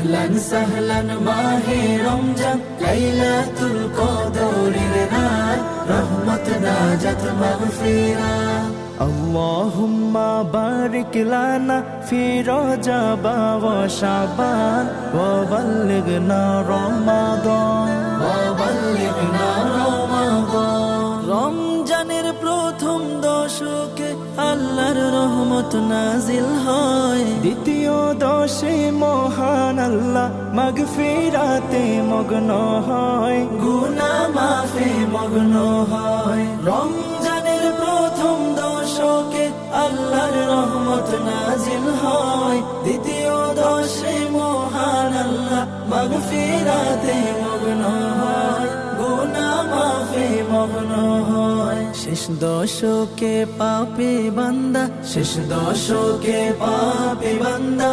আহলান সাহলান মাহে রমজান, লাইলাতুল কদরের রাত, রহমত নাজাত মাগফিরাত। اللهم بارك لنا في رجب وشعبان وبلغنا رمضان وبلغنا رمضان। রমজানের প্রথম দশকে আল্লাহর রহমত নাজিল হয়, দ্বিতীয় দশে মহান আল্লাহ মাগফিরাতে মগ্ন হয়, গুনাহ মাফে মগ্ন হয়। রমজানের প্রথম দশকে আল্লাহর রহমত নাজিল হয়, দ্বিতীয় দশে মহান আল্লাহ মাগফিরাতে মগ্ন হয়, গুনাহ মাফে মগ্ন হয়। শেষ দশকে পাপী বান্দা, শেষ দশকে পাপী বান্দা